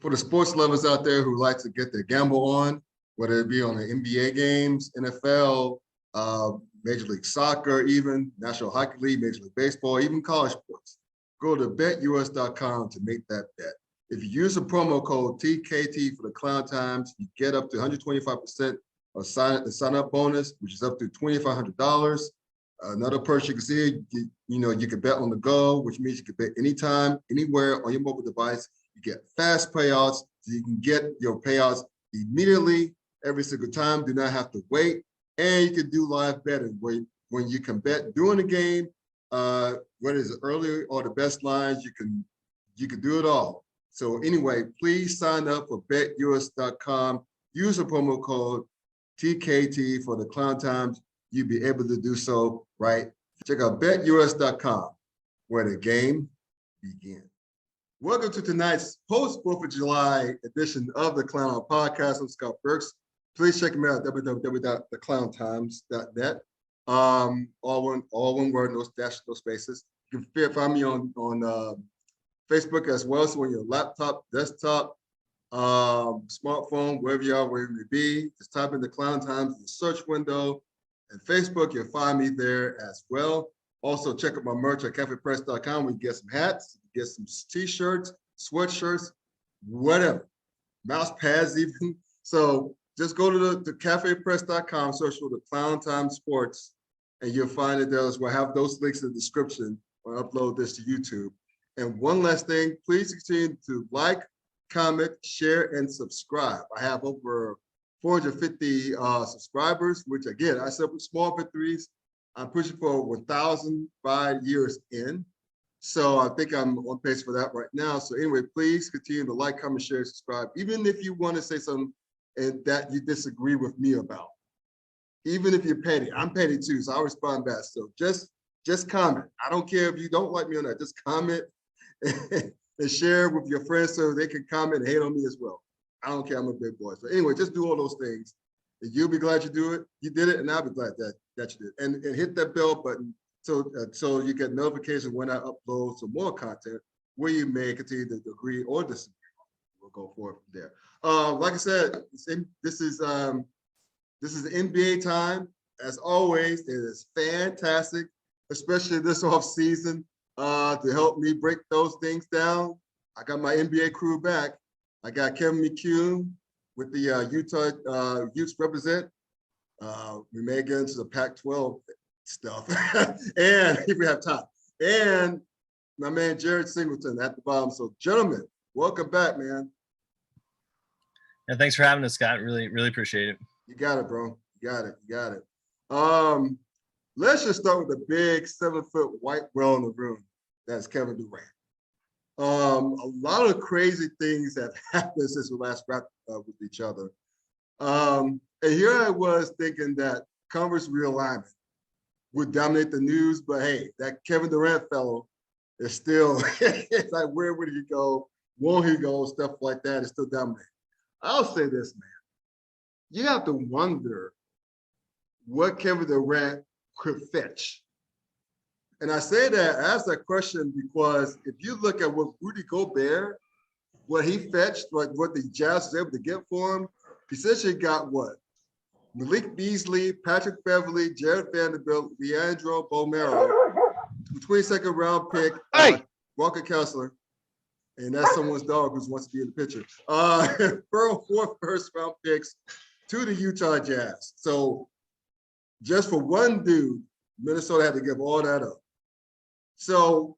For the sports lovers out there who like to get their gamble on, whether it be on the NBA games, NFL, Major League Soccer, even National Hockey League, Major League Baseball, even college sports, go to BetUS.com to make that bet. If you use the promo code TKT for the Clown Times, you get up to 125% of the sign-up bonus, which is up to $2,500. Another perk you can see, you can bet on the go, which means you can bet anytime, anywhere on your mobile device. You get fast payouts, so you can get your payouts immediately every single time. Do not have to wait. And you can do live betting when you can bet during the game, whether it's early or the best lines, you can do it all. So anyway, please sign up for BetUS.com. Use the promo code TKT for the Clown Times. You'll be able to do so, right? Check out BetUS.com, where the game begins. Welcome to tonight's post-4th of July edition of the Clown Podcast. I'm Scott Burks. Please check me out, www.theclowntimes.net. All one word, no dash, no spaces. You can find me on Facebook as well. So on your laptop, desktop, smartphone, wherever you are, wherever you may be, just type in the Clown Times in the search window. And Facebook, you'll find me there as well. Also, check out my merch at cafepress.com. We get some hats, get some t-shirts, sweatshirts, whatever, mouse pads even. So just go to the cafepress.com, search for the Clown Time Sports, and you'll find it there as well. I have those links in the description when I upload this to YouTube. And one last thing, please continue to like, comment, share, and subscribe. I have over 450 subscribers, which again, I set up small victories. I'm pushing for 1,000 years in. So I think I'm on pace for that right now. So anyway, please continue to like, comment, share, subscribe, even if you want to say something that you disagree with me about. Even if you're petty, I'm petty too, so I'll respond back. So just comment. I don't care if you don't like me or not, just comment and share with your friends so they can comment and hate on me as well. I don't care, I'm a big boy. So anyway, just do all those things. And you'll be glad you do it. You did it, and I'll be glad that you did. And hit that bell button so you get notifications when I upload some more content where you may continue to agree or disagree. We'll go forward from there. Like I said, this is the NBA time. As always, it is fantastic, especially this off season, to help me break those things down. I got my NBA crew back. I got Kevin McHugh with the Utah Utes represent. We may get into the Pac-12 stuff, and if we have time. And my man Jared Singleton at the bottom. So, gentlemen, welcome back, man. Yeah, thanks for having us, Scott. Really, really appreciate it. You got it, bro. You got it. Let's just start with the big 7-foot white whale in the room. That's Kevin Durant. A lot of crazy things have happened since we last wrapped up with each other. And here I was thinking that conference realignment would dominate the news, but hey, that Kevin Durant fellow is still, it's like, where would he go? Won't he go? Stuff like that is still dominating. I'll say this, man. You have to wonder what Kevin Durant could fetch. And I say that, ask that question because if you look at what Rudy Gobert, what he fetched, what the Jazz was able to get for him, he essentially got what? Malik Beasley, Patrick Beverley, Jared Vanderbilt, Leandro Bolmaro, 22nd round pick, Walker Kessler, and that's someone's dog who wants to be in the picture. 4 first-round picks to the Utah Jazz. So just for one dude, Minnesota had to give all that up. So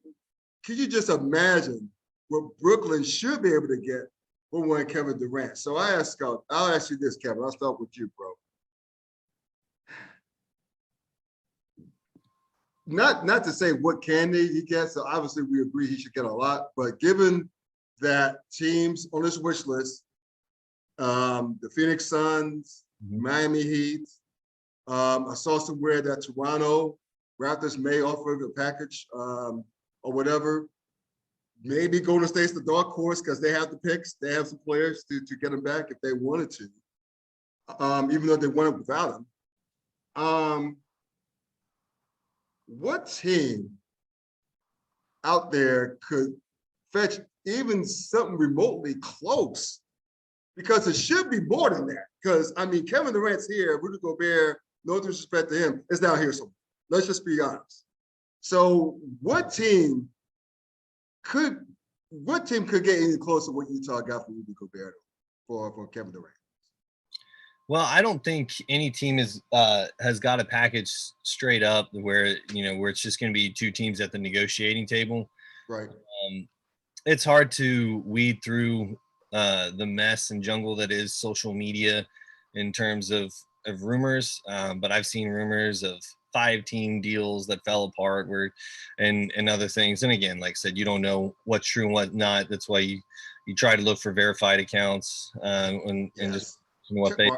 could you just imagine what Brooklyn should be able to get for one Kevin Durant? So I'll ask you this, Kevin. I'll start with you, bro. Not to say what can he get, so obviously we agree he should get a lot, but given that teams on this wish list, the Phoenix Suns, Miami Heat, I saw somewhere that Toronto Raptors may offer a package or whatever. Maybe Golden State's the dark horse because they have the picks. They have some players to get them back if they wanted to, even though they won it without him. What team out there could fetch even something remotely close, because it should be more than that. Because, I mean, Kevin Durant's here, Rudy Gobert, no disrespect to him, is down here somewhere. Let's just be honest. So what team could get any closer to what Utah got for Rudy Gobert for Kevin Durant? Well, I don't think any team has got a package straight up where it's just going to be two teams at the negotiating table. Right. It's hard to weed through the mess and jungle that is social media in terms of rumors. But I've seen rumors of 5-team deals that fell apart and other things. And again, like I said, you don't know what's true and what not. That's why you try to look for verified accounts and just what they.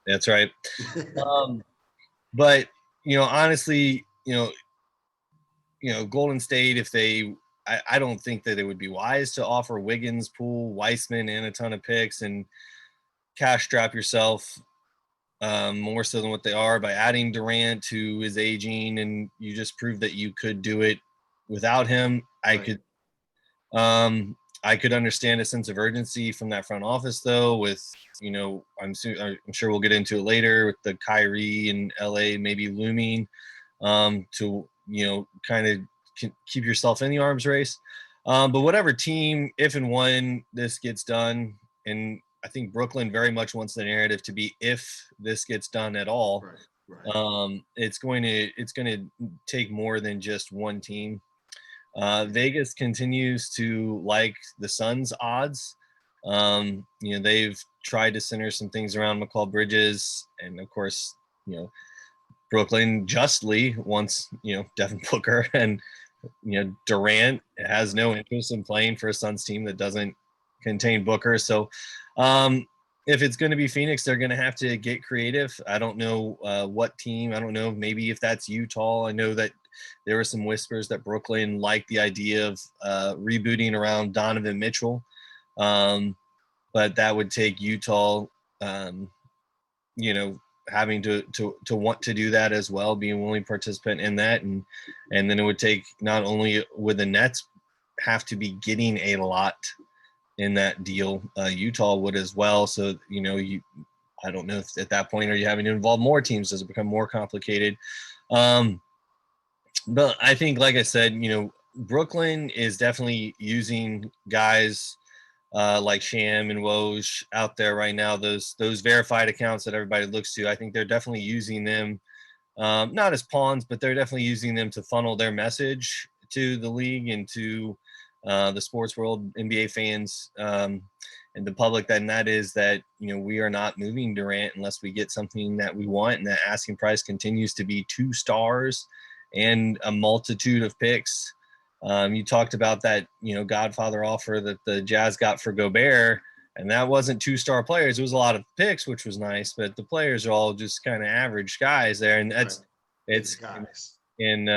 That's right. But honestly, Golden State, if I don't think that it would be wise to offer Wiggins, Poole, Weissman, and a ton of picks and cash strap yourself more so than what they are by adding Durant, who is aging, and you just proved that you could do it without him. Right. I could understand a sense of urgency from that front office, though, with, I'm sure we'll get into it later with the Kyrie and LA maybe looming to, kind of keep yourself in the arms race. But whatever team, if and when this gets done, and I think Brooklyn very much wants the narrative to be if this gets done at all, right. It's going to take more than just one team. Vegas continues to like the Suns odds. They've tried to center some things around McCall Bridges, and of course, Brooklyn justly wants, Devin Booker, and Durant has no interest in playing for a Suns team that doesn't contain Booker. So if it's going to be Phoenix, they're going to have to get creative. I don't know what team. I don't know, maybe if that's Utah. I know that there were some whispers that Brooklyn liked the idea of rebooting around Donovan Mitchell. But that would take Utah, having to want to do that as well, being willing participant in that. And then it would take, not only would the Nets have to be getting a lot in that deal, Utah would as well. So, I don't know if at that point, are you having to involve more teams? Does it become more complicated? But I think, like I said, Brooklyn is definitely using guys like Sham and Woj out there right now. Those verified accounts that everybody looks to, I think they're definitely using them, not as pawns, but they're definitely using them to funnel their message to the league and to the sports world, NBA fans, and the public. That is that we are not moving Durant unless we get something that we want, and that asking price continues to be 2 stars and a multitude of picks. You talked about that, Godfather offer that the Jazz got for Gobert, and that wasn't 2-star players. It was a lot of picks, which was nice, but the players are all just kind of average guys there. And that's, right. It's guys. And,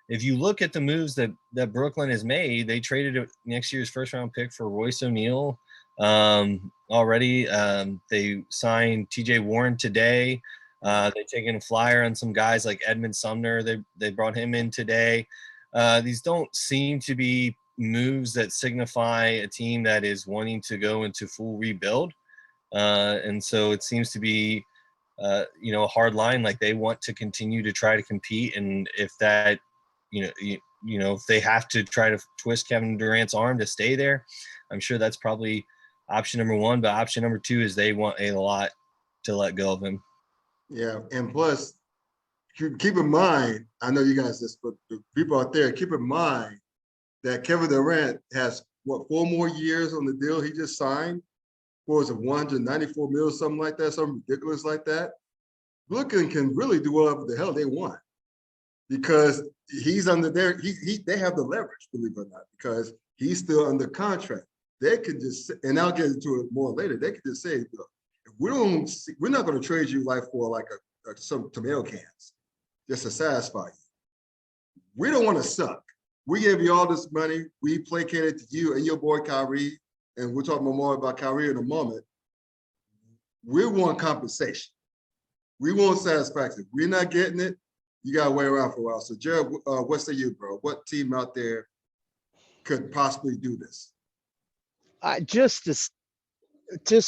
if you look at the moves that Brooklyn has made, they traded next year's first-round pick for Royce O'Neal already. They signed TJ Warren today. They've taken a flyer on some guys like Edmund Sumner. They brought him in today. These don't seem to be moves that signify a team that is wanting to go into full rebuild. And so it seems to be, a hard line. Like, they want to continue to try to compete. And if that, if they have to try to twist Kevin Durant's arm to stay there, I'm sure that's probably option number 1. But option number 2 is they want a lot to let go of him. Yeah. And plus, keep in mind, I know you guys just, but the people out there, keep in mind that Kevin Durant has 4 more years on the deal he just signed. What was it, 194 mil, something like that, something ridiculous like that. Brooklyn can really do whatever the hell they want, because he's under there. They have the leverage, believe it or not, because he's still under contract. They could just, and I'll get into it more later, they could just say, look, if we're not going to trade you like for like some tomato cans just to satisfy you. We don't want to suck. We gave you all this money. We placated to you and your boy Kyrie, and we'll talk more about Kyrie in a moment. We want compensation. We want satisfaction. We're not getting it. You got to wait around for a while. So, Jared, what say you, bro? What team out there could possibly do this. Just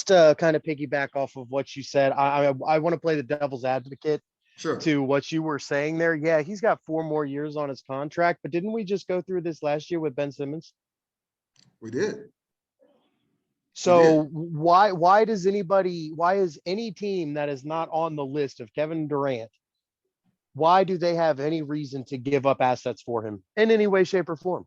to kind of piggyback off of what you said, I want to play the devil's advocate Sure. to what you were saying there. Yeah, he's got 4 more years on his contract, but didn't we just go through this last year with Ben Simmons? We did. So why is any team that is not on the list of Kevin Durant, why do they have any reason to give up assets for him in any way, shape, or form?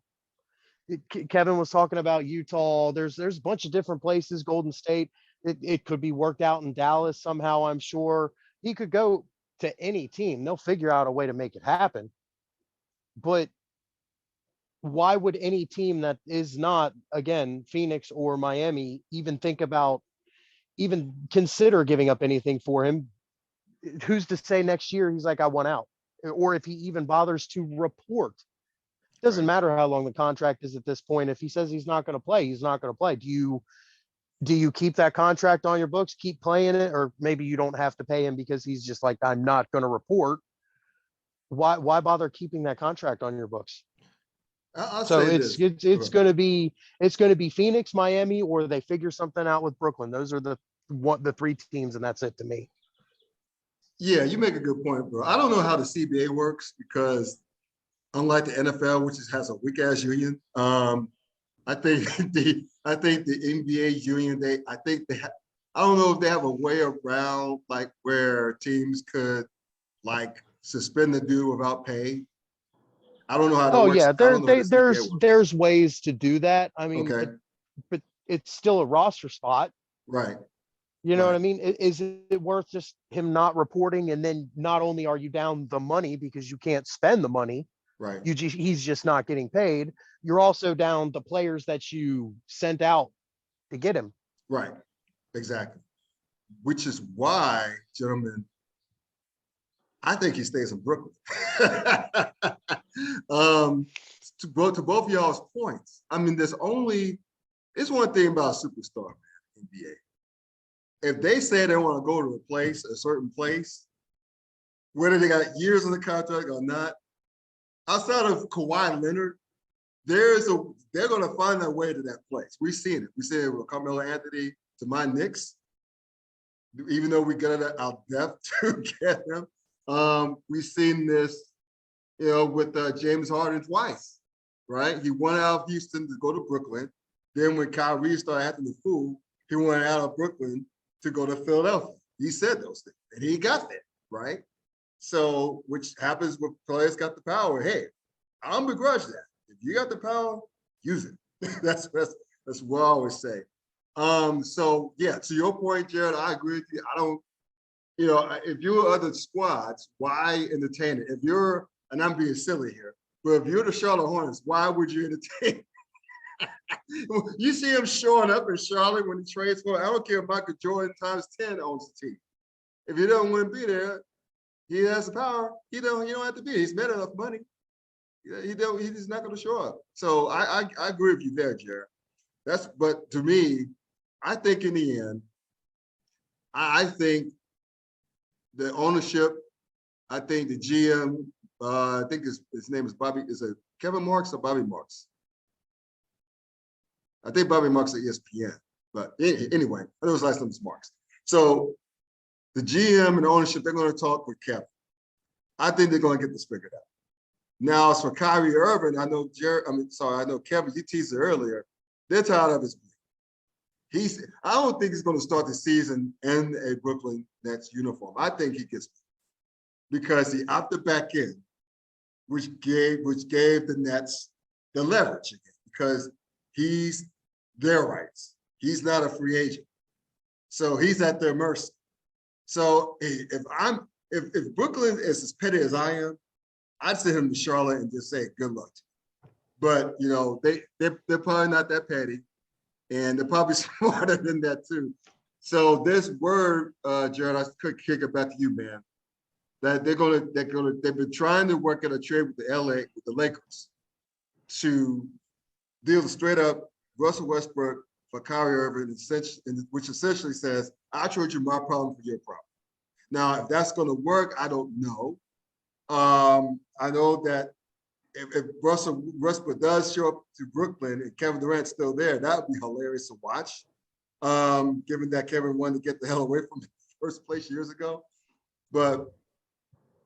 Kevin was talking about Utah. There's a bunch of different places, Golden State. It could be worked out in Dallas somehow, I'm sure. He could go to any team. They'll figure out a way to make it happen. But why would any team that is not, again, Phoenix or Miami, even consider giving up anything for him? Who's to say next year he's like, I want out? Or if he even bothers to report. Doesn't matter how long the contract is at this point. If he says he's not going to play, he's not going to play. Do you keep that contract on your books, keep playing it, or maybe you don't have to pay him because he's just like, I'm not going to report? Why bother keeping that contract on your books? So it's going to be Phoenix, Miami, or they figure something out with Brooklyn. Those are the 3 teams, and that's it to me. Yeah, you make a good point, bro. I don't know how the CBA works because unlike the NFL, which has a weak ass union, I think the NBA union, I don't know if they have a way around like where teams could like suspend the dude without pay. I don't know how that works. Yeah, there's ways to do that. I mean, okay. but it's still a roster spot. Right. You know what I mean? Is it worth just him not reporting, and then not only are you down the money because you can't spend the money, right? He's just not getting paid. You're also down the players that you sent out to get him. Right. Exactly. Which is why, gentlemen, I think he stays in Brooklyn. To both of y'all's points, I mean, it's one thing about a superstar, man, NBA. If they say they want to go to a certain place, whether they got years on the contract or not, outside of Kawhi Leonard, they're going to find their way to that place. We've seen it. We seen it with Carmelo Anthony to my Knicks, even though we got our depth to get him. We've seen this, with James Harden twice, right? He went out of Houston to go to Brooklyn. Then when Kyrie started acting the fool, he went out of Brooklyn to go to Philadelphia. He said those things, and he got there, right? So, which happens when players got the power. Hey, I don't begrudge that. If you got the power, use it. that's what I always say. So yeah, to your point, Jared, I agree with you. I don't, if you're other squads, why entertain it? If you're, and I'm being silly here, but if you're the Charlotte Hornets, why would you entertain? You see him showing up in Charlotte when he trades for. I don't care if Michael Jordan times 10 owns the team. If he don't want to be there, he has the power. You don't have to be. He's made enough money. He's not going to show up. So I agree with you there, Jared. But to me, I think in the end, I think the ownership, I think the GM, I think his name is Bobby. Is it Kevin Marks or Bobby Marks? I think Bobby Marks at ESPN. But anyway, I know his last name is Marks. So the GM and the ownership, they're going to talk with Kevin. I think they're going to get this figured out. Now, as for Kyrie Irving, I know Kevin, you teased it earlier. They're tired of his play. I don't think he's going to start the season in a Brooklyn Nets uniform. I think he gets because he opted back in, which gave the Nets the leverage again because he's their rights. He's not a free agent, so he's at their mercy. So if Brooklyn is as petty as I am, I'd send him to Charlotte and just say good luck. But they're probably not that petty, and they're probably smarter than that too. So this word, Jared, I could kick it back to you, man. That they've been trying to work out a trade with the Lakers to deal straight up Russell Westbrook for Kyrie Irving, which essentially says, I'll trade you my problem for your problem. Now, if that's going to work, I don't know. I know that if Russell Westbrook does show up to Brooklyn and Kevin Durant's still there, that would be hilarious to watch. Given that Kevin wanted to get the hell away from the first place years ago. But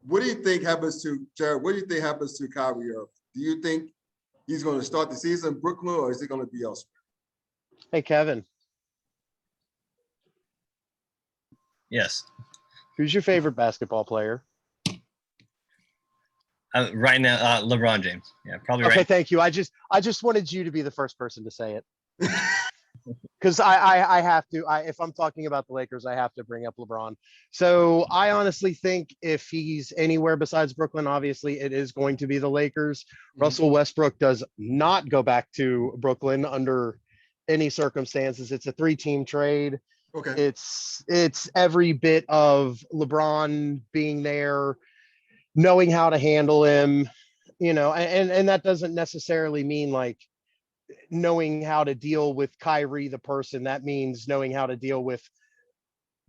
what do you think happens to Jared? What do you think happens to Kyrie Irving? Do you think he's going to start the season in Brooklyn, or is he going to be elsewhere? Hey, Kevin, Yes. who's your favorite basketball player? Right now, LeBron James. Yeah, probably Okay, right. thank you. I just wanted you to be the first person to say it. Because I have to. If I'm talking about the Lakers, I have to bring up LeBron. So I honestly think if he's anywhere besides Brooklyn, obviously it is going to be the Lakers. Russell Westbrook does not go back to Brooklyn under any circumstances. It's a 3-team trade. Okay. It's every bit of LeBron being there, knowing how to handle him, and that doesn't necessarily mean like knowing how to deal with Kyrie, the person. That means knowing how to deal with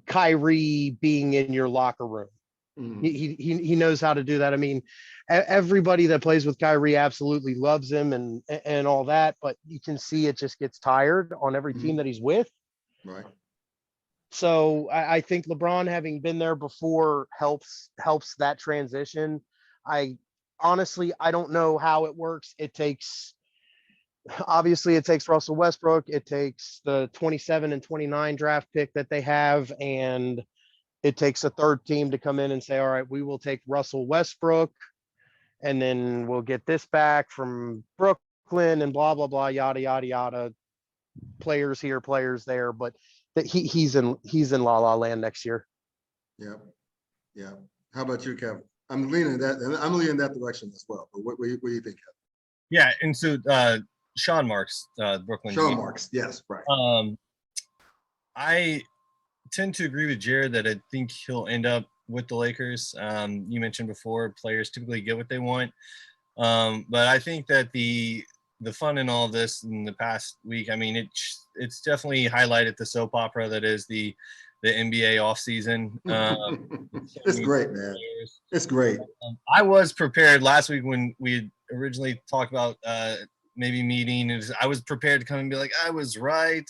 Kyrie being in your locker room. He knows how to do that. I mean, everybody that plays with Kyrie absolutely loves him and all that, but you can see it just gets tired on every team that he's with. Right. So I think LeBron having been there before helps that transition. I honestly don't know how it works. It takes Russell Westbrook. It takes the 27 and 29 draft pick that they have, and it takes a third team to come in and say, all right, we will take Russell Westbrook, and then we'll get this back from Brooklyn and blah, blah, blah, yada, yada, yada. Players here, players there, but that he's in La La Land next year. Yeah. Yeah. How about you, Kevin? I'm leaning that direction as well. But what do you think, Kevin? Yeah, and so Sean Marks, Brooklyn. Sean Marks, yes, right. I tend to agree with Jared that I think he'll end up with the Lakers. You mentioned before, players typically get what they want. But I think that the fun in all of this in the past week, I mean, it's definitely highlighted the soap opera that is the NBA offseason. It's great, man. It's great. I was prepared last week when we originally talked about maybe meeting. I was prepared to come and be like, I was right.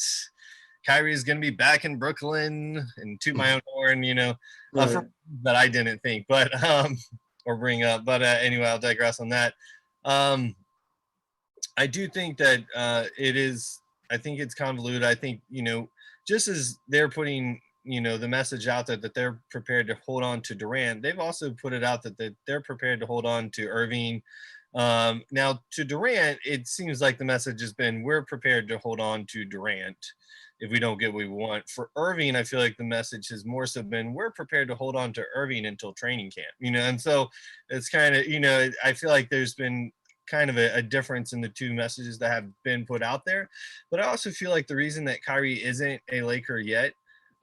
Kyrie is going to be back in Brooklyn and toot my own horn, Right. that I didn't think, but or bring up. But anyway, I'll digress on that. I do think that I think it's convoluted. I think, just as they're putting, the message out there that they're prepared to hold on to Durant, they've also put it out that they're prepared to hold on to Irving. Now, to Durant, it seems like the message has been, we're prepared to hold on to Durant if we don't get what we want. For Irving, I feel like the message has more so been, we're prepared to hold on to Irving until training camp, and so it's kind of, I feel like there's been kind of a difference in the two messages that have been put out there. But I also feel like the reason that Kyrie isn't a Laker yet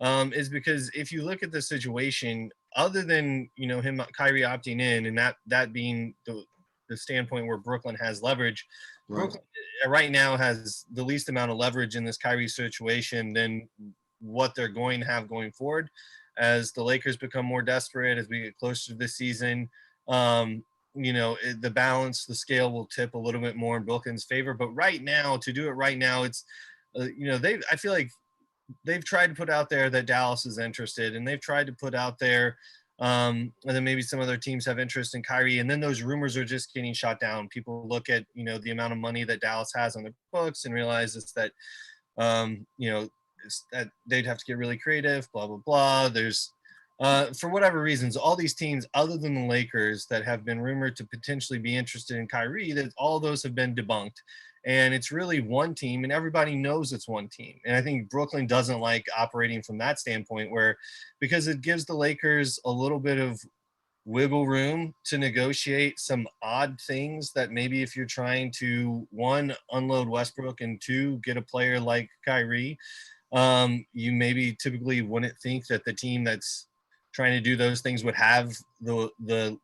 is because if you look at the situation, other than, Kyrie opting in and that being the standpoint where Brooklyn has leverage, Right. Brooklyn right now has the least amount of leverage in this Kyrie situation than what they're going to have going forward. As the Lakers become more desperate, as we get closer to this season, the balance, the scale will tip a little bit more in Brooklyn's favor. But right now, to do it right now, it's, I feel like they've tried to put out there that Dallas is interested, and they've tried to put out there, and then maybe some other teams have interest in Kyrie, and then those rumors are just getting shot down. People look at, the amount of money that Dallas has on their books and realize it's that, that they'd have to get really creative, blah, blah, blah. There's, for whatever reasons, all these teams other than the Lakers that have been rumored to potentially be interested in Kyrie, that all those have been debunked. And it's really one team, and everybody knows it's one team. And I think Brooklyn doesn't like operating from that standpoint, because it gives the Lakers a little bit of wiggle room to negotiate some odd things that maybe if you're trying to, one, unload Westbrook, and two, get a player like Kyrie, you maybe typically wouldn't think that the team that's trying to do those things would have the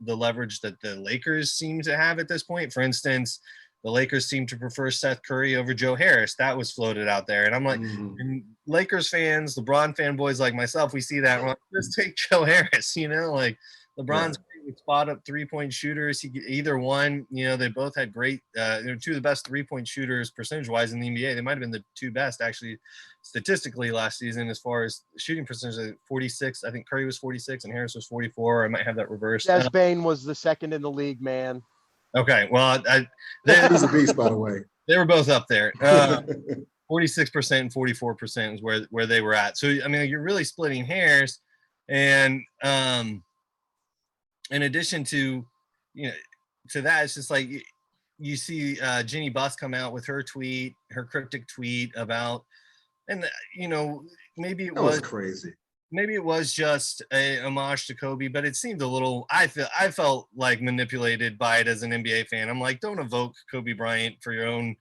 leverage that the Lakers seem to have at this point. For instance, the Lakers seem to prefer Seth Curry over Joe Harris. That was floated out there. And I'm like, and Lakers fans, LeBron fanboys like myself, we see that, we're like, just take Joe Harris, like LeBron's great spot up 3-point shooters. Either one, they both had great. They're two of the best 3-point shooters percentage-wise in the NBA. They might have been the two best actually, statistically last season as far as shooting percentage. 46. I think Curry was 46 and Harris was 44. I might have that reversed. Des Bane was the second in the league, man. Okay, well, He's a beast, by the way. They were both up there. 46% and 44% is where they were at. So I mean, you're really splitting hairs, and in addition to to that, it's just like you see Ginny Buss come out with her cryptic tweet about, and maybe it was crazy. Maybe it was just a homage to Kobe, but it seemed a little. I felt like manipulated by it as an NBA fan. I'm like, don't evoke Kobe Bryant for your own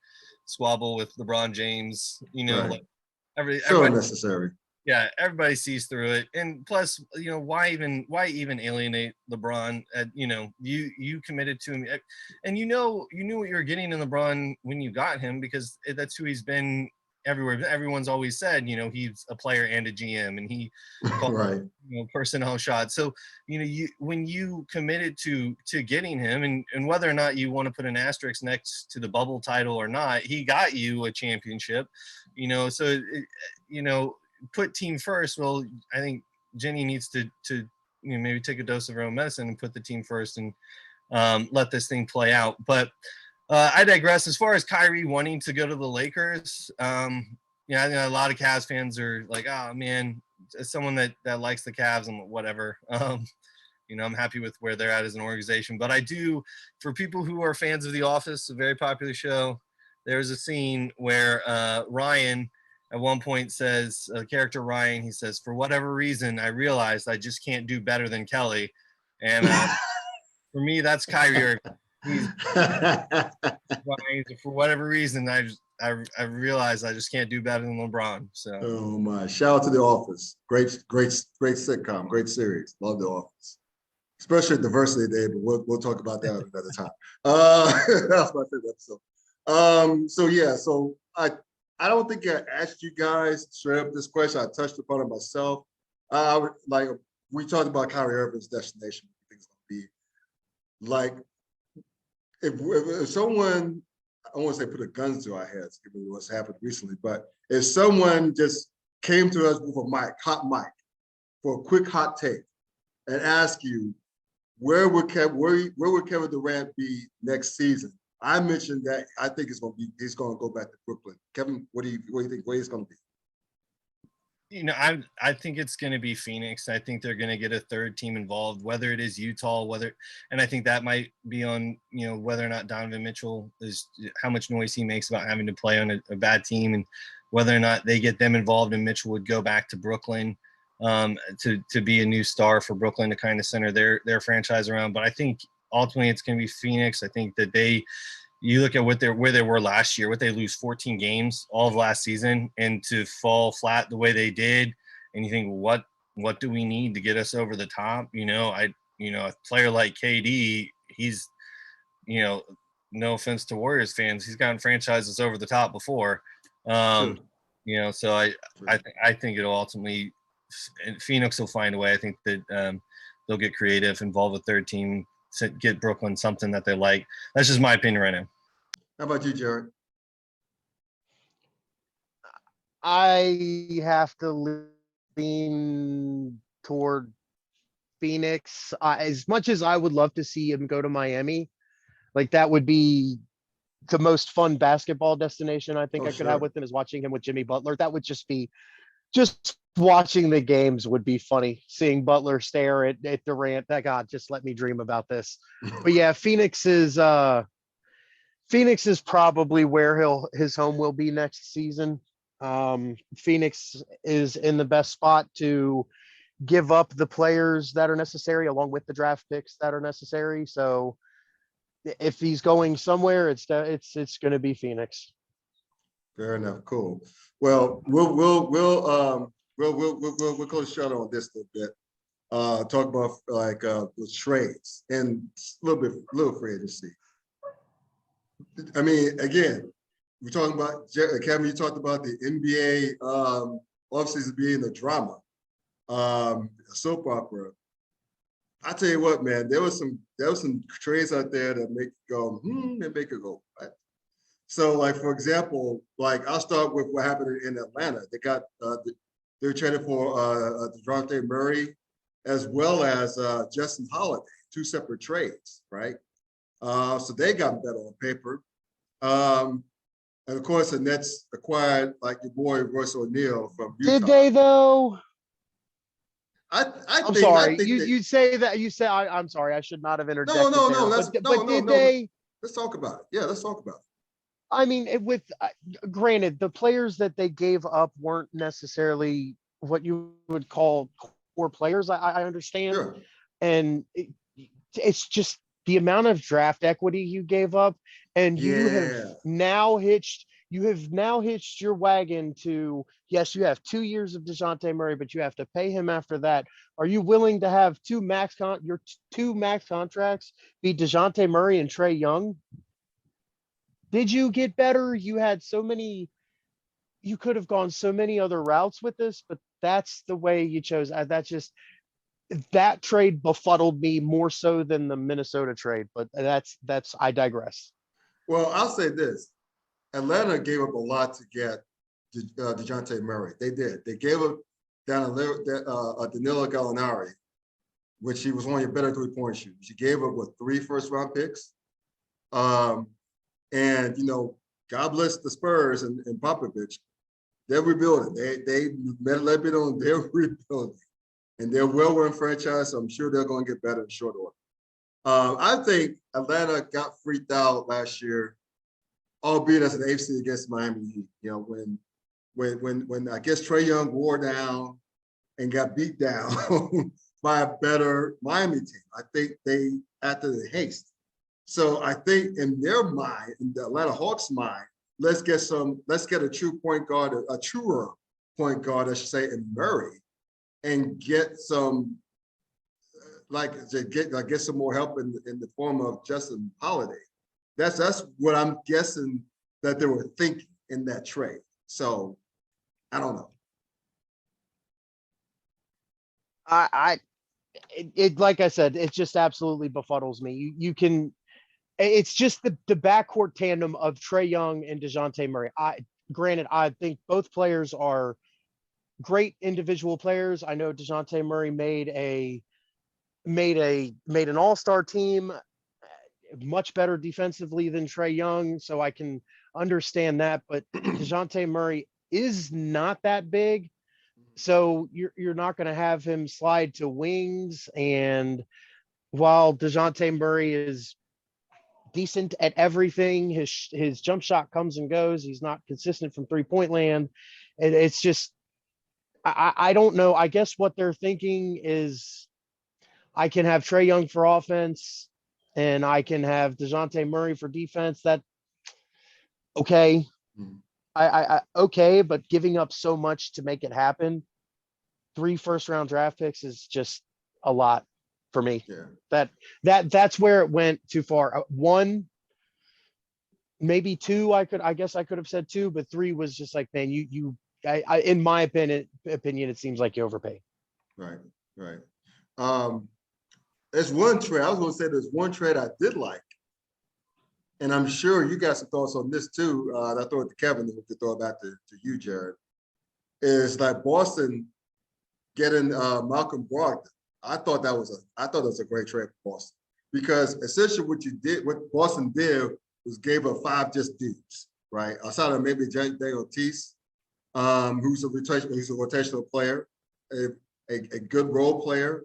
squabble with LeBron James. Right. Like so unnecessary. Yeah, everybody sees through it, and plus, why even alienate LeBron? You committed to him, and you knew what you were getting in LeBron when you got him, because that's who he's been everywhere. Everyone's always said, he's a player and a GM, and he called, right. Personnel shots. So, when you committed to getting him, and whether or not you want to put an asterisk next to the bubble title or not, he got you a championship. So put team first. Well, I think Jenny needs to maybe take a dose of her own medicine and put the team first and let this thing play out. But I digress. As far as Kyrie wanting to go to the Lakers, I think a lot of Cavs fans are like, oh man, as someone that likes the Cavs and whatever, I'm happy with where they're at as an organization. But I do, for people who are fans of The Office, a very popular show, there's a scene where Ryan at one point says, character Ryan, he says, for whatever reason, I realized I just can't do better than Kelly. And for me, that's Kyrie Irving. For whatever reason, I realized I just can't do better than LeBron. So. Oh my! Shout out to The Office. Great sitcom. Great series. Love The Office. Especially Diversity Day, but we'll talk about that another time. That's my favorite episode. So I don't think I asked you guys straight up this question. I touched upon it myself. We talked about Kyrie Irving's destination. I think it's going to be like if someone, I won't say put a gun to our heads, given what's happened recently, but if someone just came to us with a hot mic, for a quick hot take, and asked you where would Kevin Durant be next season? I mentioned that I think he's going to go back to Brooklyn. Kevin, what do you think? Where he's going to be? I think it's going to be Phoenix. I think they're going to get a third team involved, whether it is Utah, and I think that might be on, whether or not Donovan Mitchell is, how much noise he makes about having to play on a bad team, and whether or not they get them involved, and Mitchell would go back to Brooklyn to be a new star for Brooklyn to kind of center their franchise around. But I think ultimately it's going to be Phoenix. I think that you look at where they were last year, what they lose 14 games all of last season, and to fall flat the way they did, and you think, what do we need to get us over the top? A player like KD, he's, no offense to Warriors fans, he's gotten franchises over the top before. So I think it'll ultimately, Phoenix will find a way. I think that they'll get creative, involve a third team, get Brooklyn something that they like. That's just my opinion right now. How about you, Jared? I have to lean toward Phoenix. As much as I would love to see him go to Miami, like that would be the most fun basketball destination I think I could have with him, is watching him with Jimmy Butler. That would just watching the games would be funny. Seeing Butler stare at Durant, God, just let me dream about this. But yeah, Phoenix is probably where his home will be next season. Phoenix is in the best spot to give up the players that are necessary, along with the draft picks that are necessary. So if he's going somewhere, it's going to be Phoenix. Fair enough. Cool. Well, we'll close the show on this a little bit. Talk about the trades and a little free agency. I mean, again, we're talking about Kevin. You talked about the NBA offseason being a drama, a soap opera. I tell you what, man, there was some trades out there that make you go, and make it go. Right? So, like for example, like I'll start with what happened in Atlanta. They were traded for Durant Murray as well as Justin Holiday, two separate trades, right? So they got better on paper. And of course, the Nets acquired like your boy Royce O'Neal from Utah. Did they though? I'm sorry. You say that. You say I'm sorry. I should not have interjected there. But did they? Let's talk about it. Yeah, let's talk about it. I mean, granted, the players that they gave up weren't necessarily what you would call core players. I understand, Sure. And it's just the amount of draft equity you gave up, and you have now hitched your wagon to, yes, you have 2 years of DeJounte Murray, but you have to pay him after that. Are you willing to have your two max contracts be DeJounte Murray and Trae Young? Did you get better? You could have gone so many other routes with this, but that's the way you chose. That trade befuddled me more so than the Minnesota trade, but I digress. Well, I'll say this. Atlanta gave up a lot to get DeJounte Murray. They did. They gave up Danilo Gallinari, which he was one of your better three-point shooters. You gave up, 3 first-round picks? And, God bless the Spurs and Popovich. They're rebuilding. They let me know they're rebuilding. And they're a well-run franchise, so I'm sure they're going to get better in short order. I think Atlanta got freaked out last year, albeit as an AFC against Miami Heat. When I guess Trae Young wore down and got beat down by a better Miami team. I think they acted in haste. So I think in their mind, in the Atlanta Hawks' mind, let's get a true point guard, a truer point guard, I should say, in Murray, and get some get some more help in the form of Justin Holiday. That's what I'm guessing that they were thinking in that trade. So I don't know. Like I said, it just absolutely befuddles me. It's just the backcourt tandem of Trae Young and DeJounte Murray. Granted, I think both players are great individual players. I know DeJounte Murray made an all-star team, much better defensively than Trae Young, so I can understand that. But DeJounte Murray is not that big, so you're not going to have him slide to wings. And while DeJounte Murray is decent at everything, his jump shot comes and goes. He's not consistent from 3-point land. It's just I don't know. I guess what they're thinking is I can have Trae Young for offense and I can have DeJounte Murray for defense. That okay. I okay, but giving up so much to make it happen, 3 first-round draft picks is just a lot for me. Yeah. That's where it went too far. 1, maybe 2. I guess I could have said 2, but 3 was just like, man, I in my opinion, it seems like you overpay. Right. There's one trade. I was going to say there's one trade I did like, and I'm sure you got some thoughts on this too. I throw it to Kevin, and we could throw it back to you, Jared. Is like Boston getting Malcolm Brogdon. I thought that was a great trade for Boston, because essentially what Boston did was gave up 5 just dudes, right? Outside of maybe Jay Ortiz, who's a rotational player, a good role player.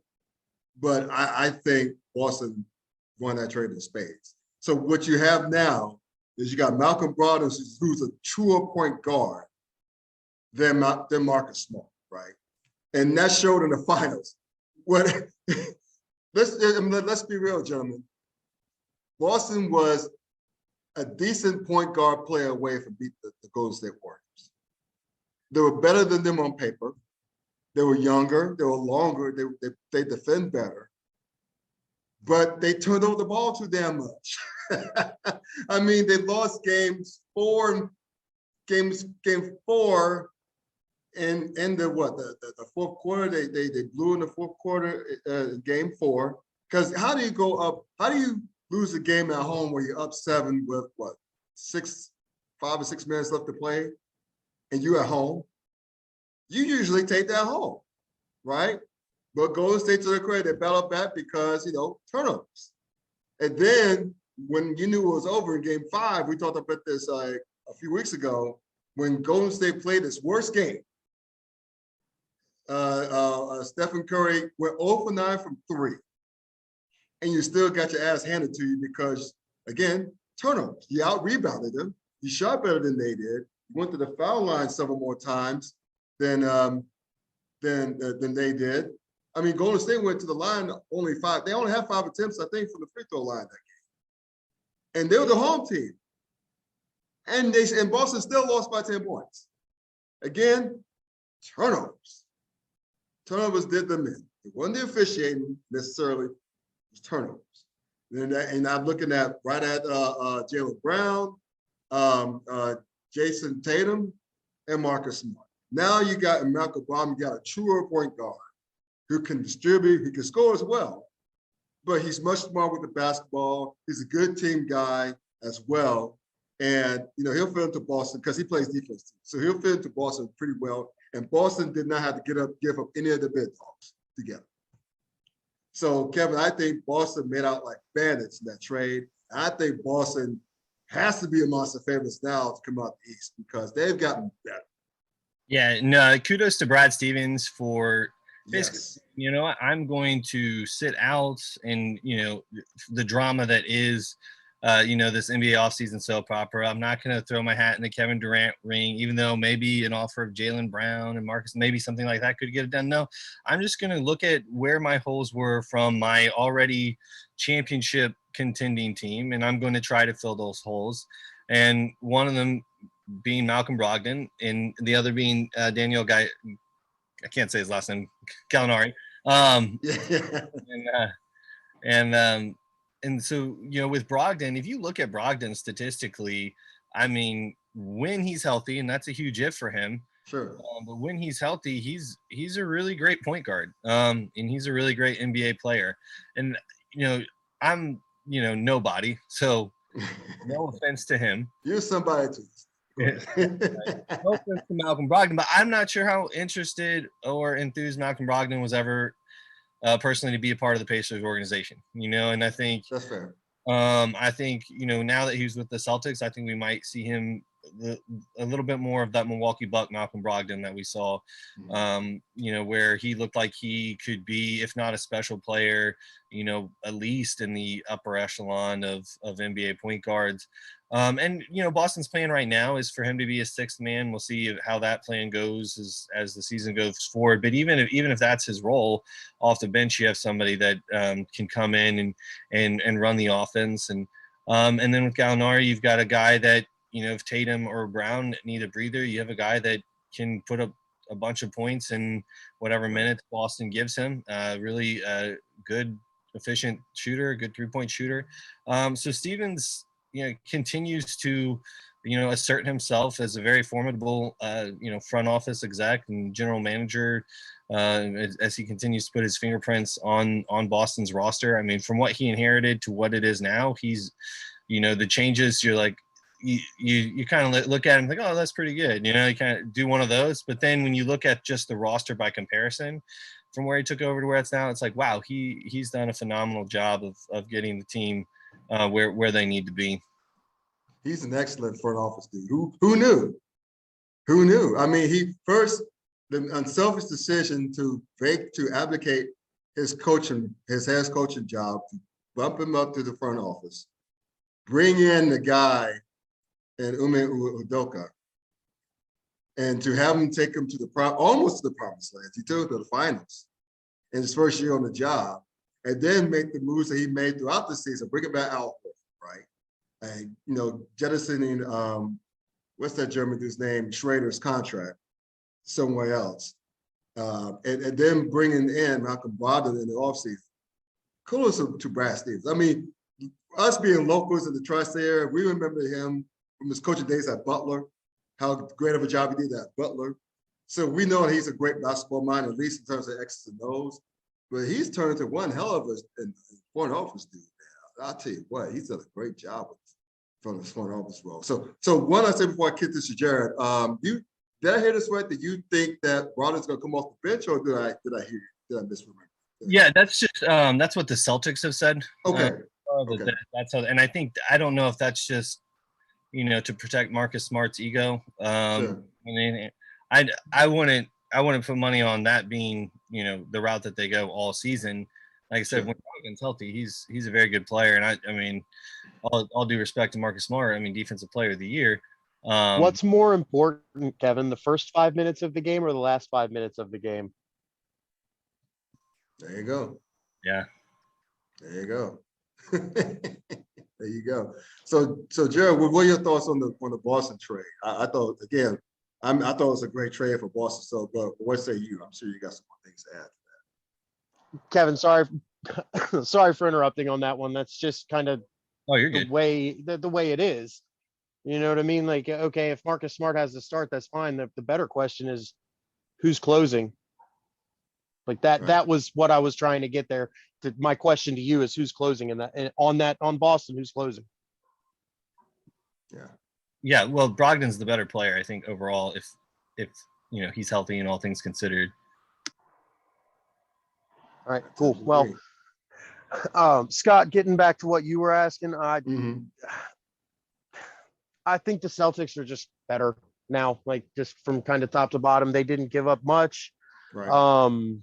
But I think Boston won that trade in spades. So what you have now is you got Malcolm Brogdon, who's a truer point guard than Marcus Smart, right? And that showed in the finals. Let's be real, gentlemen. Boston was a decent point guard player away from beating the Golden State Warriors. They were better than them on paper. They were younger. They were longer. They defend better. But they turned over the ball too damn much. I mean, they lost game 4 in the fourth quarter. They blew in the fourth quarter, game 4. Because how do you go up? How do you lose a game at home where you're up 7 with what, 5 or 6 minutes left to play, and you at home? You usually take that home, right? But Golden State, to their credit, they battled back because, turnovers. And then when you knew it was over in game 5, we talked about this a few weeks ago, when Golden State played its worst game. Stephen Curry went 0 for 9 from 3. And you still got your ass handed to you because, again, turnovers. You out-rebounded them. You shot better than they did. You went to the foul line several more times than they did. I mean, Golden State went to the line only 5. They only had 5 attempts, I think, from the free throw line that game. And they were the home team. And Boston still lost by 10 points. Again, turnovers. Turnovers did them in. It wasn't the officiating necessarily, it was turnovers. And I'm looking at Jaylen Brown, Jason Tatum, and Marcus Smart. Now you got in Malcolm Brogdon, you got a truer point guard who can distribute, he can score as well, but he's much smarter with the basketball. He's a good team guy as well. And, he'll fit into Boston because he plays defense too. So he'll fit into Boston pretty well. And Boston did not have to give up any of the big dogs together. So, Kevin, I think Boston made out like bandits in that trade. I think Boston has to be amongst the favorites now to come out the East because they've gotten better. Yeah, no, kudos to Brad Stevens for basically, Yes. I'm going to sit out and, the drama that is, this NBA offseason soap opera. I'm not going to throw my hat in the Kevin Durant ring, even though maybe an offer of Jaylen Brown and Marcus, maybe something like that could get it done. No, I'm just going to look at where my holes were from my already championship contending team, and I'm going to try to fill those holes. And one of them being Malcolm Brogdon, and the other being Daniel Guy. I can't say his last name, Gallinari. And so, with Brogdon, if you look at Brogdon statistically, I mean, when he's healthy, and that's a huge if for him. Sure. But when he's healthy, he's a really great point guard. And he's a really great NBA player. And, I'm, nobody. So no offense to him. You're somebody too. No offense to Malcolm Brogdon, but I'm not sure how interested or enthused Malcolm Brogdon was ever personally to be a part of the Pacers organization, and I think that's fair. I think, now that he's with the Celtics, I think we might see him a little bit more of that Milwaukee Buck Malcolm Brogdon that we saw, where he looked like he could be, if not a special player, at least in the upper echelon of NBA point guards. And Boston's plan right now is for him to be a 6th man. We'll see how that plan goes as the season goes forward. But even if that's his role off the bench, you have somebody that can come in and run the offense. And then with Gallinari, you've got a guy that, if Tatum or Brown need a breather, you have a guy that can put up a bunch of points in whatever minutes Boston gives him. Really good, efficient shooter, good 3-point shooter. So Stevens, continues to, assert himself as a very formidable, front office exec and general manager as he continues to put his fingerprints on Boston's roster. I mean, from what he inherited to what it is now, he's, the changes, you're like, you kind of look at him like, oh, that's pretty good. You kind of do one of those. But then when you look at just the roster by comparison from where he took over to where it's now, it's like, wow, he's done a phenomenal job of getting the team where they need to be. He's an excellent front office dude. Who knew? Who knew? I mean, the unselfish decision to abdicate his head coaching job, to bump him up to the front office, bring in the guy in Ume Udoka, and to have him take him to almost to the promised land. He took him to the finals in his first year on the job, and then make the moves that he made throughout the season, bring it back out, right? And, jettisoning, what's that German dude's name, Schrader's contract somewhere else. And then bringing in Malcolm Brogdon in the offseason. Kudos to Brad Stevens. I mean, us being locals in the tri-state area, we remember him from his coaching days at Butler, how great of a job he did at Butler. So we know that he's a great basketball mind, at least in terms of X's and O's. but he's turned into one hell of a front office dude now. I'll tell you what, he's done a great job from his front office role. So one I say before I kick this to Jared, did I hear this right that you think that Brogdon's going to come off the bench, or did I misremember? Yeah, that's just that's what the Celtics have said. Okay. Okay. That's how, and I don't know if that's just to protect Marcus Smart's ego. Sure. I mean, I wouldn't put money on that being the route that they go all season. Like I said, Sure. when Brogdon's healthy, he's a very good player, and I mean, all due respect to Marcus Smart, I mean, defensive player of the year. What's more important, Kevin, the first 5 minutes of the game or the last 5 minutes of the game? There you go. Yeah. There you go. There you go. So Jared, what are your thoughts on the Boston trade? I thought again, I thought it was a great trade for Boston. So, but what say you? I'm sure you got some more things to add to that. Kevin, sorry for interrupting on that one. That's just kind of you're the good. way it is. You know what I mean? Like, okay, if Marcus Smart has to start, that's fine. The better question is who's closing? Like that, Right. That was what I was trying to get there. My question to you is who's closing on Boston, who's closing? Yeah. Yeah, well, Brogdon's the better player, I think, overall, if he's healthy and all things considered. All right, cool. Well, Scott, getting back to what you were asking, I think the Celtics are just better now, like just from kind of top to bottom. They didn't give up much. Right.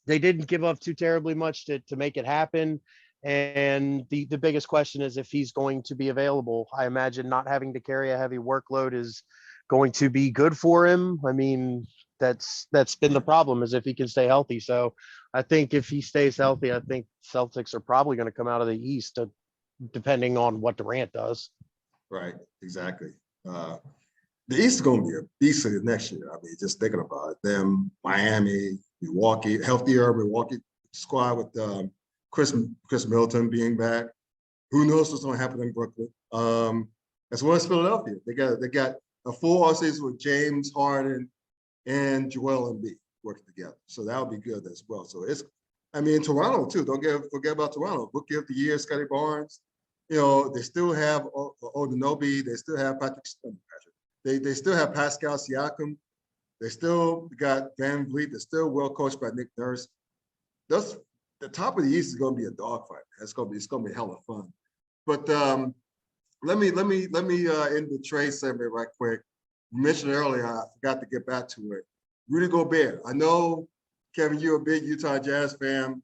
They didn't give up too terribly much to make it happen. And the biggest question is if he's going to be available. I imagine not having to carry a heavy workload is going to be good for him. I mean, that's been the problem, is if he can stay healthy. So I think if he stays healthy, I think Celtics are probably going to come out of the East, depending on what Durant does. Right. Exactly. The East is going to be a beast next year. I mean, just thinking about it, them, Miami, Milwaukee, healthier Milwaukee squad with Chris Middleton being back. Who knows what's going to happen in Brooklyn? As well as Philadelphia. They got a full offseason with James Harden and Joel Embiid working together. So that'll be good as well. So Toronto too. Don't forget about Toronto. Rookie of the year, Scotty Barnes. They still have Odeanobi. They still have Patrick. They still have Pascal Siakam. They still got Van Vliet. They're still well coached by Nick Nurse. The top of the East is going to be a dogfight. It's going to be hella fun. But let me end the trade segment right quick. You mentioned earlier, I forgot to get back to it. Rudy Gobert. I know, Kevin, you're a big Utah Jazz fan.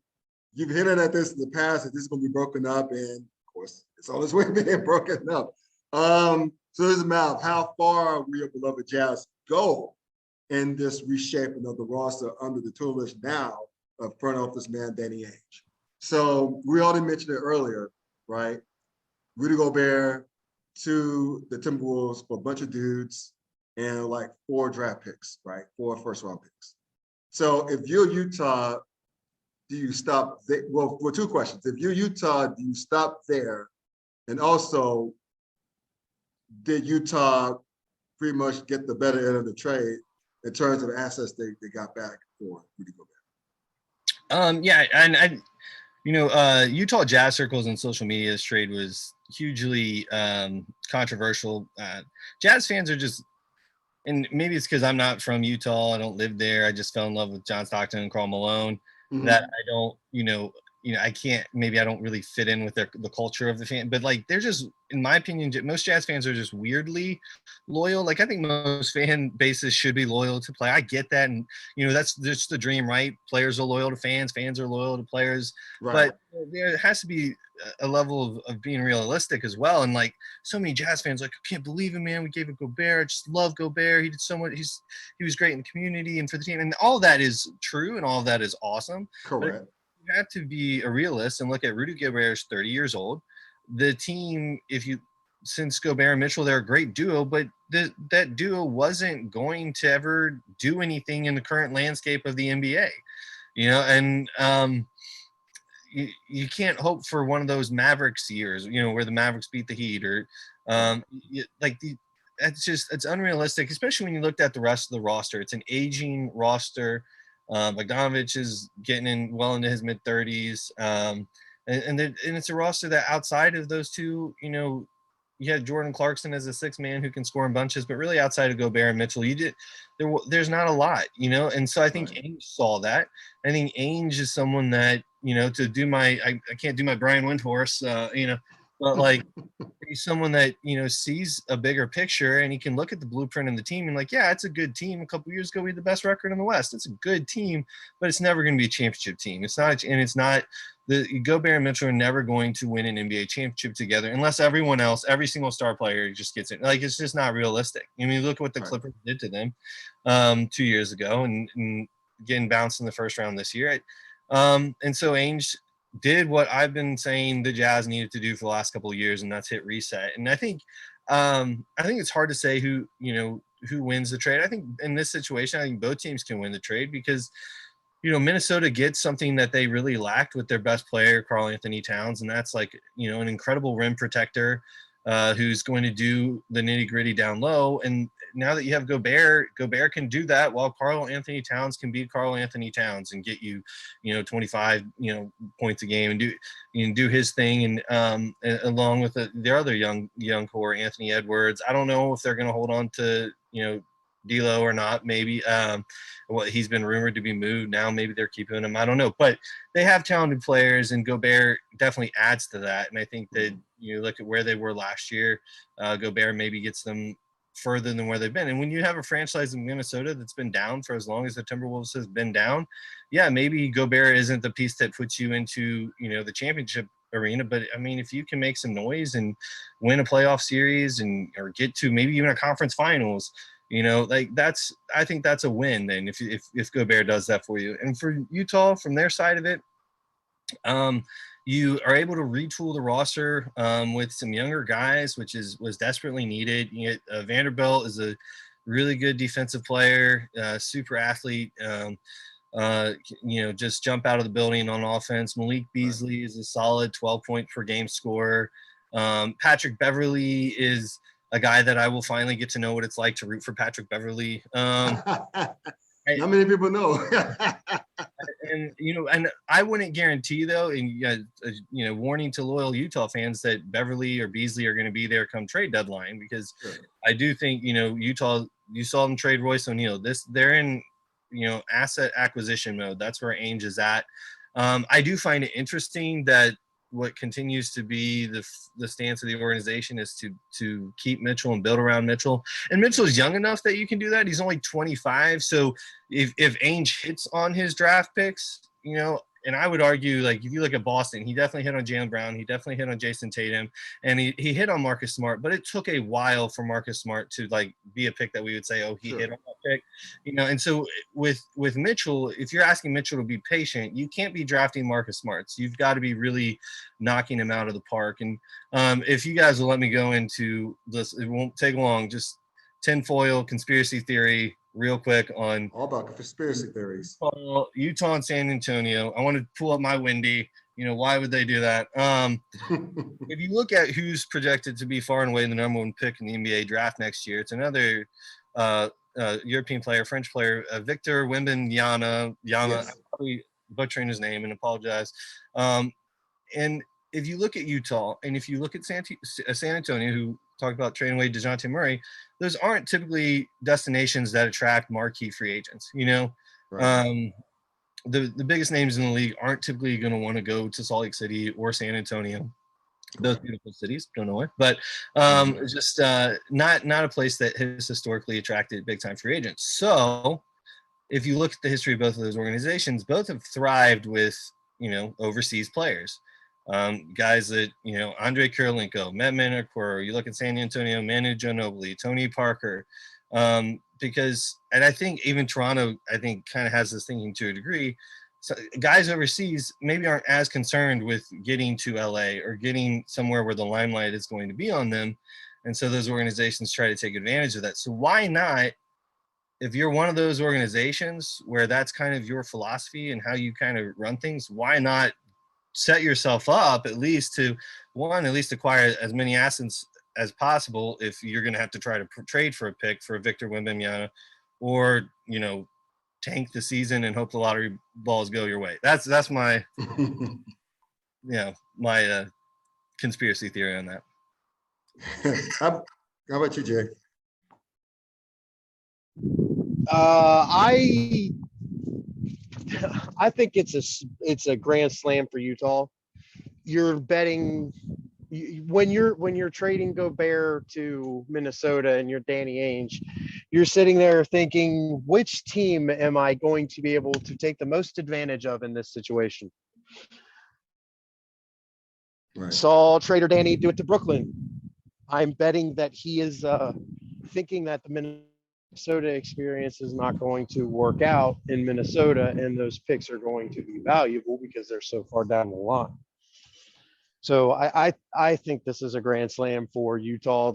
You've hinted at this in the past that this is going to be broken up, and of course, it's on its way being broken up. So there's a matter of how far we, your beloved Jazz, go in this reshaping of the roster under the tutelage now of front office man Danny Ainge. So we already mentioned it earlier, right? Rudy Gobert to the Timberwolves for a bunch of dudes and like 4 draft picks, right? 4 first-round picks. So if you're Utah, do you stop there? Well, for 2 questions. If you're Utah, do you stop there? And also, did Utah pretty much get the better end of the trade in terms of assets they got back for Rudy Gobert? Yeah, and Utah Jazz circles and social media, this trade was hugely controversial. Jazz fans are just, and maybe it's because I'm not from Utah, I don't live there. I just fell in love with John Stockton and Karl Malone. That I don't, I can't. Maybe I don't really fit in with the culture of the fan. But like, they're just, in my opinion, most Jazz fans are just weirdly loyal. Like, I think most fan bases should be loyal to play. I get that, and that's just the dream, right? Players are loyal to fans. Fans are loyal to players. Right. But there has to be a level of being realistic as well. And like, so many Jazz fans, like, I can't believe it, man. We gave it Gobert. I just love Gobert. He did so much. He was great in the community and for the team. And all that is true, and all that is awesome. Correct. But you have to be a realist and look at Rudy Gobert is 30 years old. The team, since Gobert and Mitchell, they're a great duo, but that duo wasn't going to ever do anything in the current landscape of the NBA, and you can't hope for one of those Mavericks years, where the Mavericks beat the Heat, or it's unrealistic, especially when you looked at the rest of the roster. It's an aging roster. Bogdanovich is getting in well into his mid-30s. And it's a roster that outside of those two, you know, you had Jordan Clarkson as a sixth man who can score in bunches, but really outside of Gobert and Mitchell, there's not a lot, you know. And so I think Ainge saw that. I think Ainge is someone that, you know, to do I can't do my Brian Windhorst, you know, but like he's someone that, you know, sees a bigger picture and he can look at the blueprint and the team and like, yeah, it's a good team. A couple years ago, we had the best record in the West. It's a good team, but it's never going to be a championship team. It's not, and it's not. The Gobert and Mitchell are never going to win an NBA championship together unless everyone else, every single star player just gets it. Like, it's just not realistic. I mean, look what the Clippers did to them 2 years ago and getting bounced in the first round this year. And so Ainge did what I've been saying the Jazz needed to do for the last couple of years, and that's hit reset. And I think it's hard to say who wins the trade. I think in this situation, I think both teams can win the trade because, you know, Minnesota gets something that they really lacked with their best player, Karl Anthony Towns, and that's like, you know, an incredible rim protector who's going to do the nitty gritty down low. And now that you have Gobert can do that while Karl Anthony Towns can be Karl Anthony Towns and get you, you know, 25, you know, points a game and do his thing. And along with their other young core, Anthony Edwards. I don't know if they're going to hold on to, you know, D'Lo or not, maybe. He's been rumored to be moved. Now maybe they're keeping him. I don't know. But they have talented players, and Gobert definitely adds to that. And I think that you look at where they were last year, Gobert maybe gets them further than where they've been. And when you have a franchise in Minnesota that's been down for as long as the Timberwolves has been down, yeah, maybe Gobert isn't the piece that puts you into, you know, the championship arena. But I mean, if you can make some noise and win a playoff series or get to maybe even a conference finals, you know, like I think that's a win then if Gobert does that for you. And for Utah, from their side of it, you are able to retool the roster with some younger guys, which was desperately needed. You get, Vanderbilt is a really good defensive player, super athlete. You know, just jump out of the building on offense. Malik Beasley is a solid 12-point per game scorer. Patrick Beverley is a guy that I will finally get to know what it's like to root for Patrick Beverley. Not many people know. And, you know, and I wouldn't guarantee though, and you know, warning to loyal Utah fans that Beverly or Beasley are going to be there come trade deadline, because I do think, you know, Utah, you saw them trade Royce O'Neal. They're in, you know, asset acquisition mode. That's where Ainge is at. I do find it interesting that what continues to be the stance of the organization is to keep Mitchell and build around Mitchell. And Mitchell is young enough that you can do that. He's only 25. So if Ainge hits on his draft picks, you know, and I would argue, like, if you look at Boston, he definitely hit on Jaylen Brown. He definitely hit on Jason Tatum, and he hit on Marcus Smart. But it took a while for Marcus Smart to, like, be a pick that we would say, oh, he hit on that pick, you know. And so with Mitchell, if you're asking Mitchell to be patient, you can't be drafting Marcus Smarts. You've got to be really knocking him out of the park. And if you guys will let me go into this, it won't take long. Just tinfoil conspiracy theory real quick on all about conspiracy theories. Utah and San Antonio. I want to pull up my Windy. You know, why would they do that? If you look at who's projected to be far and away the number one pick in the NBA draft next year, it's another European player, French player, Victor Wembanyama. Yes. I'm probably butchering his name and apologize. And if you look at Utah and if you look at San Antonio, who talked about trading away DeJounte Murray, those aren't typically destinations that attract marquee free agents. You know, the biggest names in the league aren't typically going to want to go to Salt Lake City or San Antonio. Those beautiful cities, don't know why, but just not a place that has historically attracted big time free agents. So if you look at the history of both of those organizations, both have thrived with, you know, overseas players. Guys that, you know, Andre Kirilenko, Mehmet Okur, you look at San Antonio, Manu Ginobili, Tony Parker, because, and I think even Toronto, I think, kind of has this thinking to a degree. So guys overseas maybe aren't as concerned with getting to LA or getting somewhere where the limelight is going to be on them. And so those organizations try to take advantage of that. So why not, if you're one of those organizations where that's kind of your philosophy and how you kind of run things, why not set yourself up at least acquire as many assets as possible if you're going to have to try to trade for a pick for Victor Wembanyama, or, you know, tank the season and hope the lottery balls go your way. That's my my conspiracy theory on that. How about you, Jay? I think it's a grand slam for Utah. You're betting when you're trading Gobert to Minnesota and you're Danny Ainge, you're sitting there thinking, which team am I going to be able to take the most advantage of in this situation? Right. Saw Trader Danny do it to Brooklyn. I'm betting that he is thinking that the Minnesota experience is not going to work out in Minnesota, and those picks are going to be valuable because they're so far down the line. So I think this is a grand slam for Utah.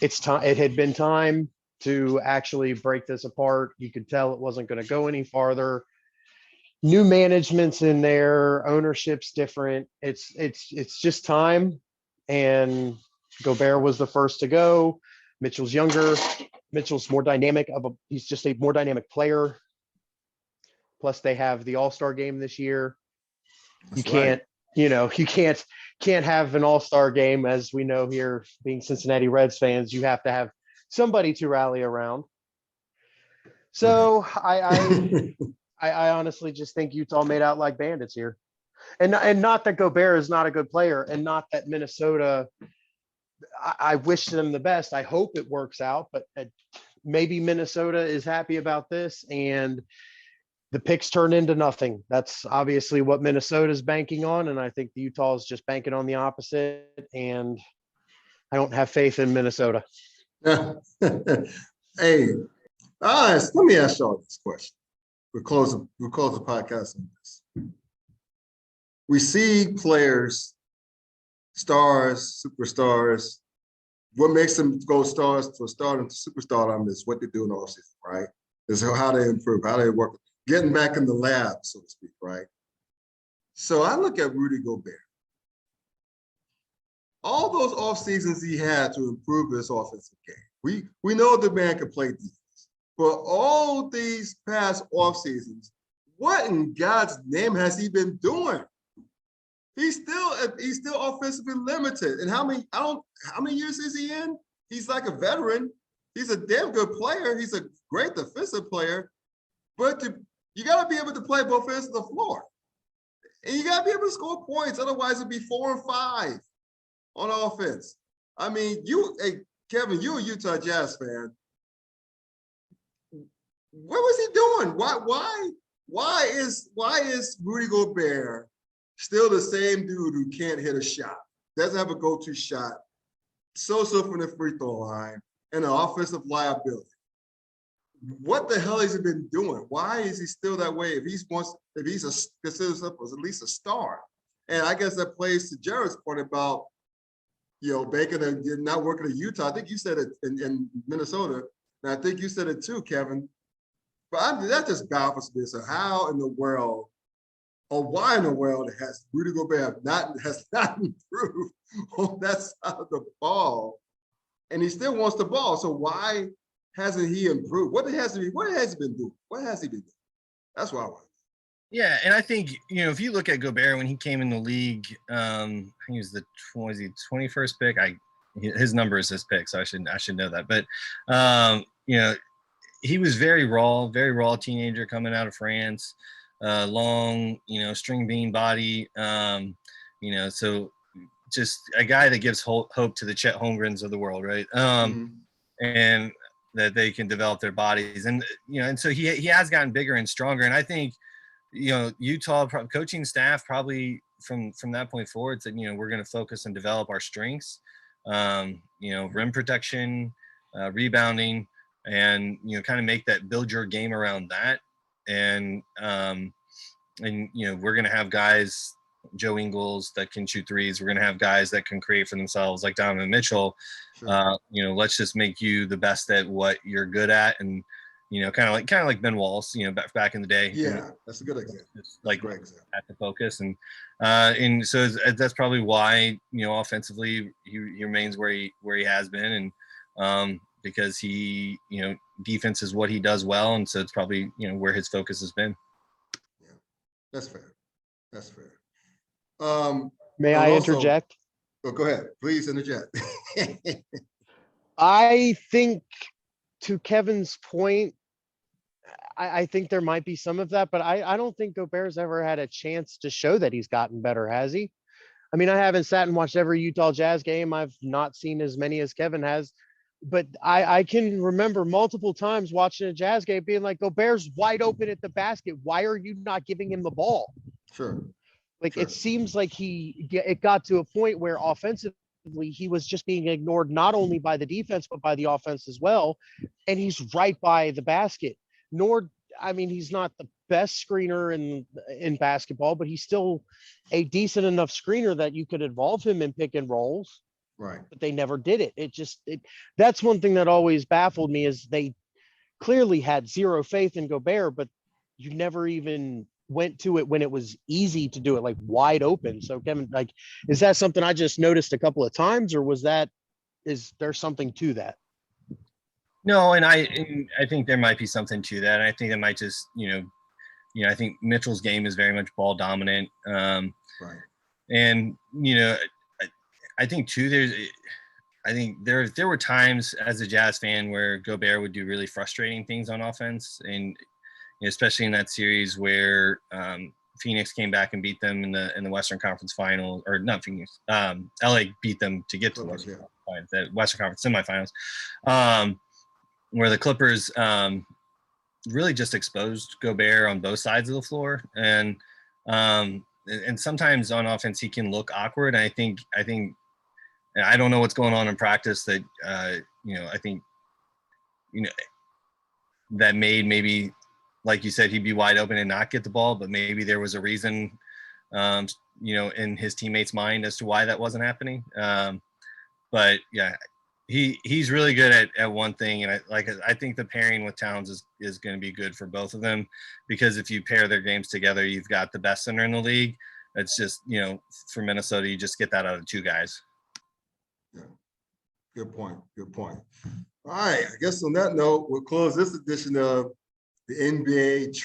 It's time. It had been time to actually break this apart. You could tell it wasn't going to go any farther. New management's in there, ownership's different. It's just time. And Gobert was the first to go. Mitchell's younger. Mitchell's more dynamic he's just a more dynamic player. Plus they have the All-Star game this year. You can't have an All-Star game, as we know here, being Cincinnati Reds fans. You have to have somebody to rally around. So I honestly just think Utah made out like bandits here. And not that Gobert is not a good player, and not that Minnesota, I wish them the best. I hope it works out, but maybe Minnesota is happy about this and the picks turn into nothing. That's obviously what Minnesota is banking on, and I think the Utah is just banking on the opposite, and I don't have faith in Minnesota. Hey, let me ask y'all this question. We'll close the podcast on this. We see players, stars, superstars. What makes them go stars to stardom to superstardom is what they do in the offseason, right? Is how they improve, how they work, getting back in the lab, so to speak, right? So I look at Rudy Gobert. All those off seasons he had to improve his offensive game. We know the man can play defense. For all these past off seasons, what in God's name has he been doing? He's still offensively limited. And how many years is he in? He's like a veteran. He's a damn good player. He's a great defensive player. But you got to be able to play both ends of the floor. And you got to be able to score points. Otherwise, it'd be 4 and 5 on offense. I mean, Kevin, you're a Utah Jazz fan. What was he doing? Why is Rudy Gobert still the same dude who can't hit a shot, doesn't have a go-to shot, so from the free throw line, and an offensive liability? What the hell has he been doing? Why is he still that way? If he's considered himself as at least a star, and I guess that plays to Jared's point about Bacon and not working in Utah. I think you said it in Minnesota, and I think you said it too, Kevin. But that just baffles me. So how in the world, or why in the world, has Rudy Gobert has not improved on that side of the ball, and he still wants the ball? So why hasn't he improved? What has he been doing? What has he been doing? That's what I want. Yeah, and I think if you look at Gobert when he came in the league, I think he was the 21st pick. His number is his pick, so I should know that. But he was very raw teenager coming out of France, long, string bean body, so just a guy that gives hope to the Chet Holmgrens of the world, right? And that they can develop their bodies, and and so he has gotten bigger and stronger, and I think Utah coaching staff probably from that point forward said we're going to focus and develop our strengths, rim protection, rebounding, and kind of make that, build your game around that, and we're going to have guys, Joe Ingles, that can shoot threes. We're going to have guys that can create for themselves, like Donovan Mitchell. Sure. Let's just make you the best at what you're good at, and kind of like Ben Wallace, back in the day. Yeah, that's a good example. Like great example. At the focus, and so that's probably why offensively he remains where he has been, and because he, defense is what he does well. And so it's probably, where his focus has been. Yeah, that's fair. That's fair. May I interject? Oh, go ahead. Please interject. I think, to Kevin's point, I think there might be some of that, but I don't think Gobert's ever had a chance to show that he's gotten better, has he? I mean, I haven't sat and watched every Utah Jazz game. I've not seen as many as Kevin has, but I can remember multiple times watching a Jazz game being like, Gobert's wide open at the basket. Why are you not giving him the ball? Sure. Like, it seems like it got to a point where offensively he was just being ignored, not only by the defense, but by the offense as well. And he's right by the basket. He's not the best screener in basketball, but he's still a decent enough screener that you could involve him in pick and rolls. Right. But they never did it. That's one thing that always baffled me, is they clearly had zero faith in Gobert, but you never even went to it when it was easy to do it, like wide open. So Kevin, is that something I just noticed a couple of times, or is there something to that? No, and I think there might be something to that. I think it might just, I think Mitchell's game is very much ball dominant. Right. And, I think too, there were times as a Jazz fan where Gobert would do really frustrating things on offense. And especially in that series where Phoenix came back and beat them in the Western Conference Finals, or not Phoenix, LA beat them to get to the Western Conference semifinals. Where the Clippers really just exposed Gobert on both sides of the floor, and sometimes on offense he can look awkward. And I think I don't know what's going on in practice that I think that maybe like you said, he'd be wide open and not get the ball, but maybe there was a reason in his teammates' mind as to why that wasn't happening. But yeah. He's really good at one thing, and I think the pairing with Towns is going to be good for both of them, because if you pair their games together, you've got the best center in the league. It's just for Minnesota, you just get that out of two guys. Yeah, good point. Good point. All right, I guess on that note, we'll close this edition of the NBA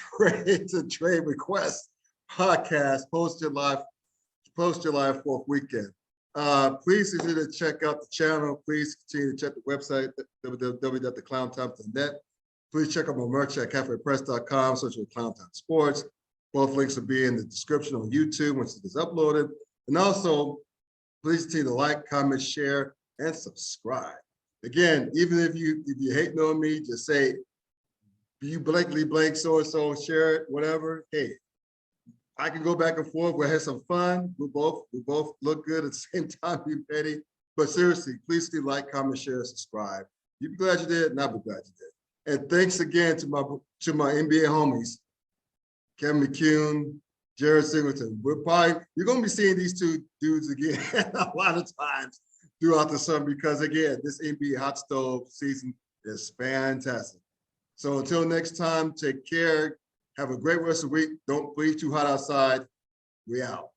Trade Request podcast. Post your live 4th weekend. Please continue to check out the channel. Please continue to check the website, www.theclowntimes.net. Please check out my merch at cafepress.com, search for Clown Time Sports. Both links will be in the description on YouTube once it is uploaded. And also, please continue to like, comment, share, and subscribe. Again, even if you hating on me, just say, you blankly blank so-and-so, share it, whatever. Hey, I can go back and forth. We'll have some fun. We both look good at the same time. Be petty. But seriously, please do like, comment, share, subscribe. You be glad you did, and I'll be glad you did. And thanks again to my NBA homies, Kevin McCune, Jared Singleton. You're going to be seeing these two dudes again a lot of times throughout the summer, because again, this NBA hot stove season is fantastic. So until next time, take care. Have a great rest of the week. Don't breathe too hot outside. We out.